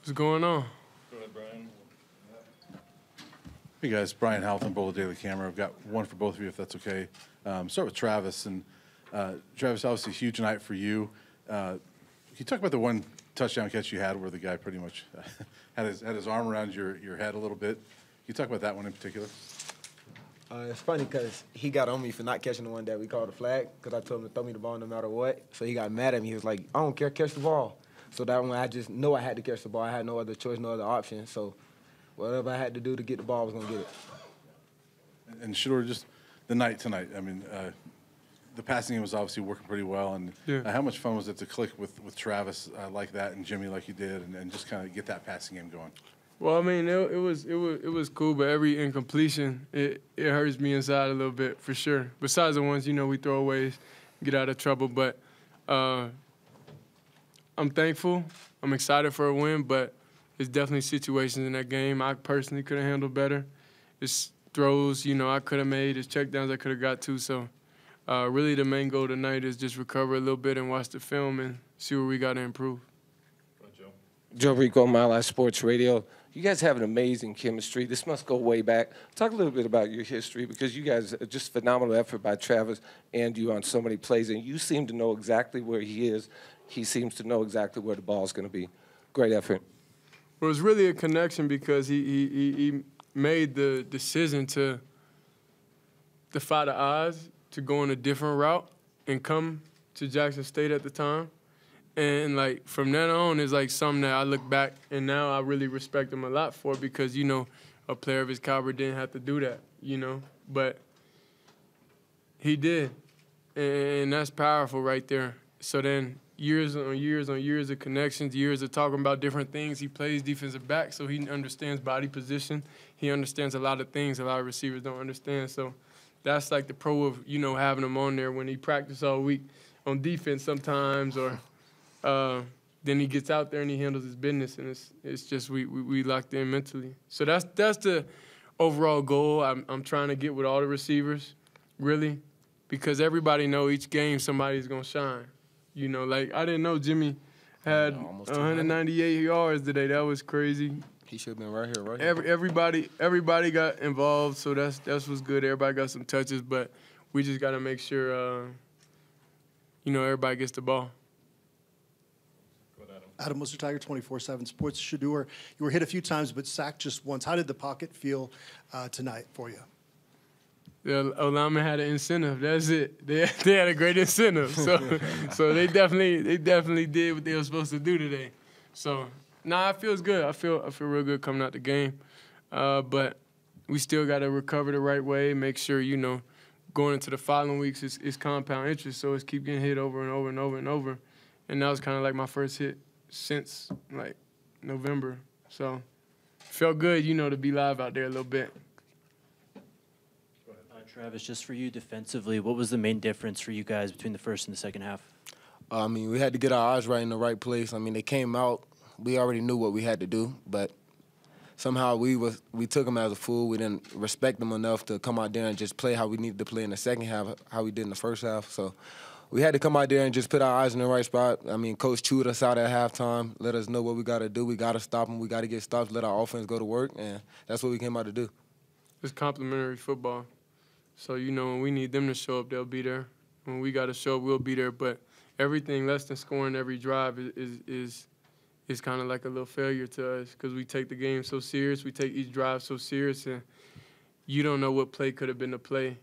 What's going on? Go ahead, Brian. Hey guys, Brian Halton, Bowl Daily Camera. I've got one for both of you, if that's okay. Start with Travis. And Travis, obviously a huge night for you. Can you talk about the one touchdown catch you had where the guy pretty much had his arm around your head a little bit? Can you talk about that one in particular? It's funny because he got on me for not catching the one that we called a flag because I told him to throw me the ball no matter what. So he got mad at me. He was like, I don't care, catch the ball. So that one, I just know I had to catch the ball. I had no other choice, no other option. So whatever I had to do to get the ball, I was going to get it. And Shedeur, just the night tonight, I mean, the passing game was obviously working pretty well. And how much fun was it to click with Travis like that and Jimmy like you did and just kind of get that passing game going? Well, I mean, it was cool, but every incompletion, it hurts me inside a little bit for sure. Besides the ones, we throw away, get out of trouble. But I'm thankful. I'm excited for a win, but there's definitely situations in that game I personally could have handled better. It's throws, I could have made. It's checkdowns I could have got to. So really the main goal tonight is just recover a little bit and watch the film and see where we got to improve. Joe Rico, Mile High Sports Radio. You guys have an amazing chemistry. This must go way back. Talk a little bit about your history because you guys are just phenomenal effort by Travis and you on so many plays, and you seem to know exactly where he is. He seems to know exactly where the ball's going to be. Great effort. Well, it was really a connection because he made the decision to defy the odds, to go on a different route and come to Jackson State at the time. And, from then on, it's, something that I look back, and now I really respect him a lot for because, a player of his caliber didn't have to do that, But he did, and that's powerful right there. So then years on years on years of connections, years of talking about different things. He plays defensive back, so he understands body position. He understands a lot of things a lot of receivers don't understand. So that's, the pro of, having him on there when he practices all week on defense sometimes or – then he gets out there and he handles his business, and it's just we locked in mentally. So that's the overall goal I'm trying to get with all the receivers, really, because everybody know each game somebody's gonna shine. I didn't know Jimmy had 198 yards today. That was crazy. He should have been right here. Everybody got involved, so that's what's good. Everybody got some touches, but we just got to make sure everybody gets the ball. Adam Worcester Tiger, 24/7 Sports. Shedeur, you were hit a few times, but sacked just once. How did the pocket feel tonight for you? Yeah, Olama had an incentive. That's it. They had a great incentive. So they definitely did what they were supposed to do today. So it feels good. I feel real good coming out the game. But we still got to recover the right way. Make sure going into the following weeks is compound interest. So it's keep getting hit over and over and over and over. And that was kind of like my first hit since, November. So felt good, to be live out there a little bit. Travis, just for you defensively, what was the main difference for you guys between the first and the second half? We had to get our eyes right in the right place. They came out. We already knew what we had to do, but somehow we took them as a fool. We didn't respect them enough to come out there and just play how we needed to play in the second half, how we did in the first half. So we had to come out there and just put our eyes in the right spot. Coach chewed us out at halftime, let us know what we got to do. We got to stop them. We got to get stops, let our offense go to work, and that's what we came out to do. It's complimentary football. So, when we need them to show up, they'll be there. When we got to show up, we'll be there. But everything less than scoring every drive is kind of like a little failure to us because we take the game so serious. We take each drive so serious, and you don't know what play could have been the play,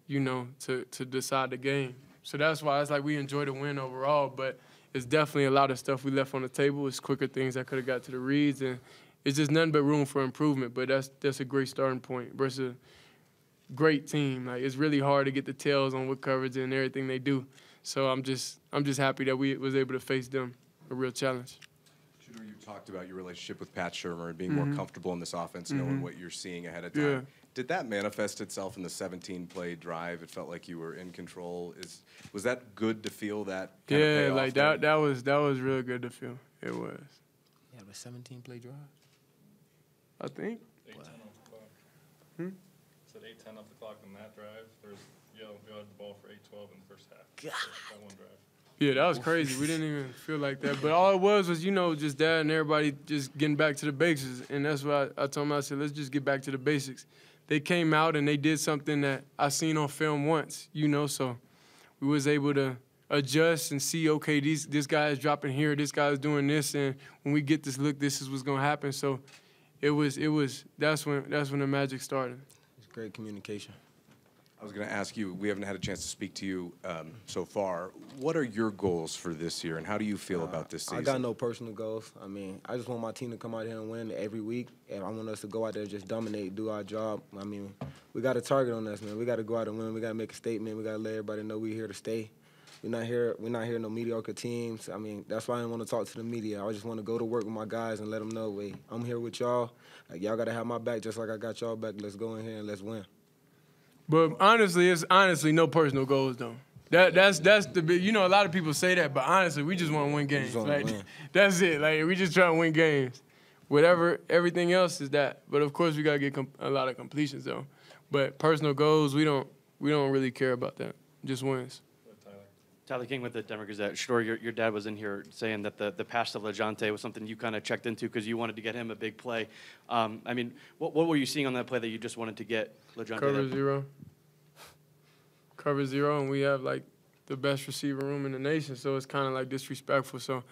to decide the game. So that's why it's we enjoy the win overall, but it's definitely a lot of stuff we left on the table. It's quicker things that could have got to the reads, and it's just nothing but room for improvement. But that's a great starting point versus a great team. It's really hard to get the tails on what coverage and everything they do. So I'm just happy that we was able to face them, a real challenge. Shedeur, you talked about your relationship with Pat Shurmur and being more comfortable in this offense, knowing what you're seeing ahead of time. Yeah. Did that manifest itself in the 17-play drive? It felt like you were in control. Was that good to feel that kind of payoff? That was real good to feel. It was. Yeah, but 17-play drive? I think. 8:10 off the clock. Said 8:10 off the clock on that drive. We had the ball for 8:12 in the first half. That one drive. Yeah, that was crazy. We didn't even feel like that. But all it was, just dad and everybody just getting back to the basics. And that's why I told them, I said, let's just get back to the basics. They came out and they did something that I seen on film once, so we was able to adjust and see, okay, this guy is dropping here, this guy is doing this, and when we get this look, this is what's gonna happen. So that's when the magic started. It's great communication. I was going to ask you, we haven't had a chance to speak to you so far. What are your goals for this year, and how do you feel about this season? I got no personal goals. I mean, I just want my team to come out here and win every week, and I want us to go out there and just dominate, do our job. I mean, we got a target on us, man. We got to go out and win. We got to make a statement. We got to let everybody know we're here to stay. We're not here no mediocre teams. I mean, that's why I didn't want to talk to the media. I just want to go to work with my guys and let them know, wait, I'm here with y'all. Like, y'all got to have my back just like I got y'all back. Let's go in here and let's win. But honestly, it's no personal goals though. That's the big. A lot of people say that, but honestly, we just want to win games. Like that's it. Like we just try to win games. Whatever, everything else is that. But of course, we gotta get a lot of completions though. But personal goals, we don't really care about that. Just wins. Tyler King with the Denver Gazette. Shedeur, your dad was in here saying that the pass to LeJontay was something you kind of checked into because you wanted to get him a big play. I mean, what were you seeing on that play that you just wanted to get LeJontay? Cover zero, and we have like the best receiver room in the nation, so it's kind of like disrespectful. So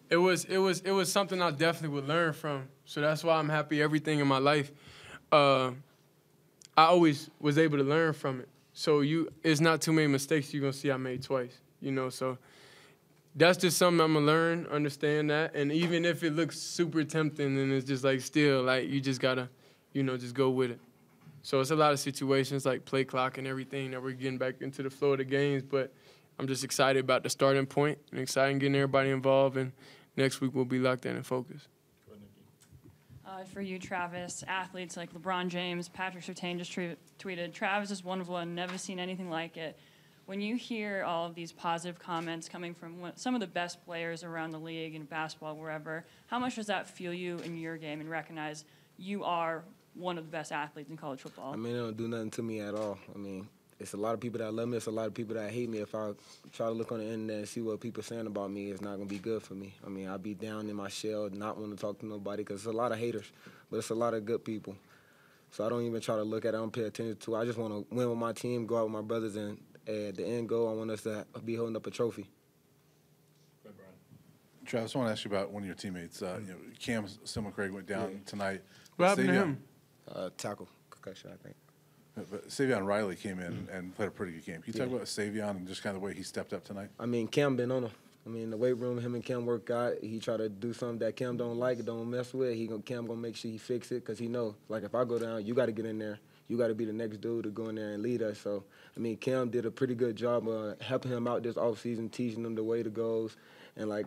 it was something I definitely would learn from. So that's why I'm happy everything in my life. I always was able to learn from it. So it's not too many mistakes you're gonna see I made twice. So that's just something I'm gonna learn, understand that, and even if it looks super tempting, and it's just like still like you just gotta, just go with it. So it's a lot of situations like play clock and everything that we're getting back into the flow of the games, but I'm just excited about the starting point and excited getting everybody involved, and next week we'll be locked in and focused. For you, Travis, athletes like LeBron James, Patrick Surtain just tweeted, Travis is one of one, never seen anything like it. When you hear all of these positive comments coming from some of the best players around the league in basketball, wherever, how much does that fuel you in your game and recognize you are one of the best athletes in college football? I mean, it don't do nothing to me at all. I mean, it's a lot of people that love me. It's a lot of people that hate me. If I try to look on the internet and see what people are saying about me, it's not going to be good for me. I mean, I'll be down in my shell, not want to talk to nobody because there's a lot of haters, but it's a lot of good people. So I don't even try to look at it. I don't pay attention to it. I just want to win with my team, go out with my brothers, and at the end goal, I want us to be holding up a trophy. Travis, I want to ask you about one of your teammates. Cam Craig went down tonight. What happened to him? Tackle concussion, I think. But Savion Riley came in and played a pretty good game. Can you talk about Savion and just kind of the way he stepped up tonight? I mean, Cam been on him. I mean, the weight room, him and Cam work out. He try to do something that Cam don't like, don't mess with. Cam gonna make sure he fix it because he know, like, if I go down, you got to get in there. You got to be the next dude to go in there and lead us. So, I mean, Cam did a pretty good job helping him out this offseason, teaching him the way to goes and, like,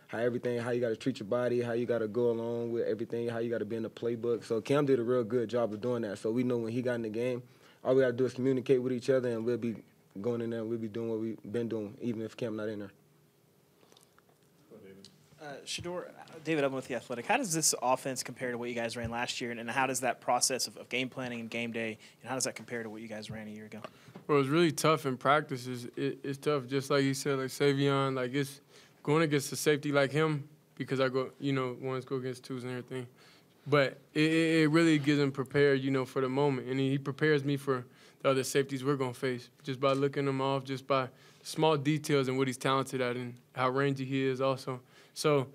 how you got to treat your body, how you got to go along with everything, how you got to be in the playbook. So Cam did a real good job of doing that. So we know when he got in the game, all we got to do is communicate with each other, and we'll be going in there and we'll be doing what we've been doing, even if Cam not in there. Shedeur, David Upman with The Athletic. How does this offense compare to what you guys ran last year, and how does that process of game planning and game day, and how does that compare to what you guys ran a year ago? Well, it's really tough in practice. It's tough, just like you said, like Savion, like it's going against a safety like him because I go, ones go against twos and everything. But it really gets him prepared, for the moment. And he prepares me for the other safeties we're going to face just by looking them off, just by small details and what he's talented at and how rangy he is also. So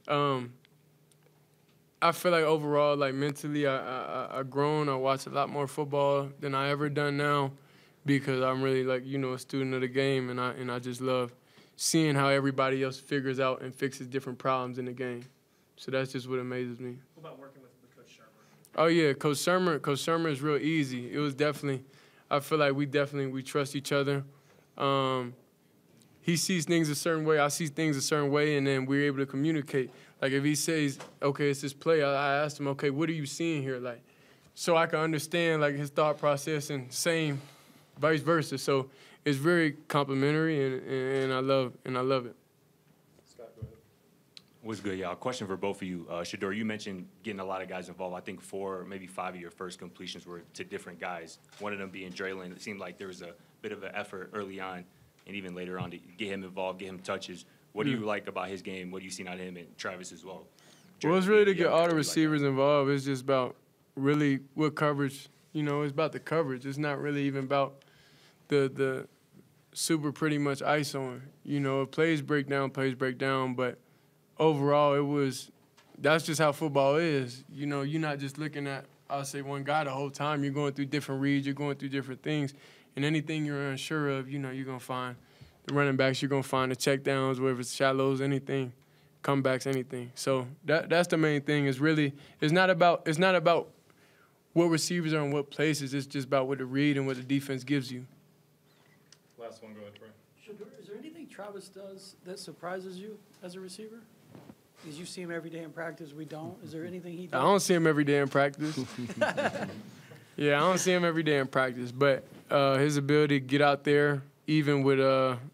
I feel like overall, like mentally, I've grown. I watch a lot more football than I ever done now because I'm really like, a student of the game, and I just love seeing how everybody else figures out and fixes different problems in the game. So that's just what amazes me. What about working with Coach Shermer? Oh, yeah, Coach Shermer is real easy. It was definitely, I feel like we trust each other. He sees things a certain way, I see things a certain way, and then we're able to communicate. Like if he says, okay, it's this play, I asked him, okay, what are you seeing here? Like, so I can understand like his thought process and same vice versa. So it's very complimentary, and I love it. Scott, go ahead. What's good, y'all? Question for both of you. Shedeur, you mentioned getting a lot of guys involved. I think 4, maybe 5 of your first completions were to different guys, one of them being Draylon. It seemed like there was a bit of an effort early on. and even later on to get him involved, get him touches. What do you like about his game? What do you seen out of him and Travis as well? Well, it's really to get Young all the guy like receivers that. involved. It's just about really what coverage, it's about the coverage. It's not really even about the super pretty much isoing. If plays break down, but overall that's just how football is. You're not just looking at, I'll say, one guy the whole time. You're going through different reads, you're going through different things, and anything you're unsure of, you're going to find the running backs, you're going to find the check downs, whether it's shallows, anything, comebacks, anything. So that's the main thing. It's not about what receivers are in what places. It's just about what the read and what the defense gives you. Last one, go ahead, Trey. Shedeur, is there anything Travis does that surprises you as a receiver? Because you see him every day in practice, we don't. Is there anything he does? I don't see him every day in practice. Yeah, I don't see him every day in practice, but his ability to get out there, even with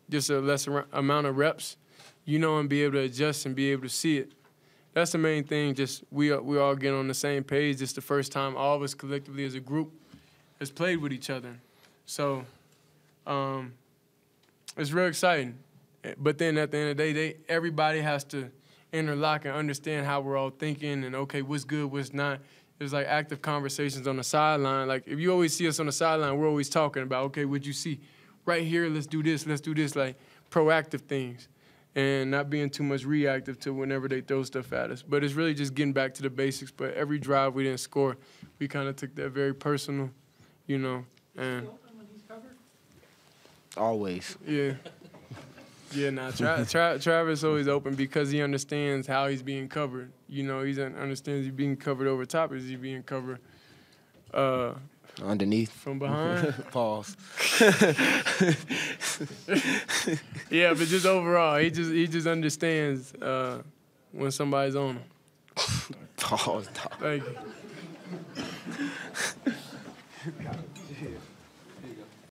just a lesser amount of reps, and be able to adjust and be able to see it. That's the main thing. Just we all get on the same page. It's the first time all of us collectively as a group has played with each other. So it's real exciting. But then at the end of the day, everybody has to interlock and understand how we're all thinking and, okay, what's good, what's not. There's like active conversations on the sideline. Like if you always see us on the sideline, we're always talking about, okay, what'd you see? Right here, let's do this, like proactive things and not being too much reactive to whenever they throw stuff at us. But it's really just getting back to the basics. But every drive we didn't score, we kind of took that very personal, and Always. yeah. Yeah, Travis always open because he understands how he's being covered. He understands he's being covered over top. Is he being covered Underneath. from behind? Pause. Yeah, but just overall, he just understands when somebody's on him. Pause. Thank you.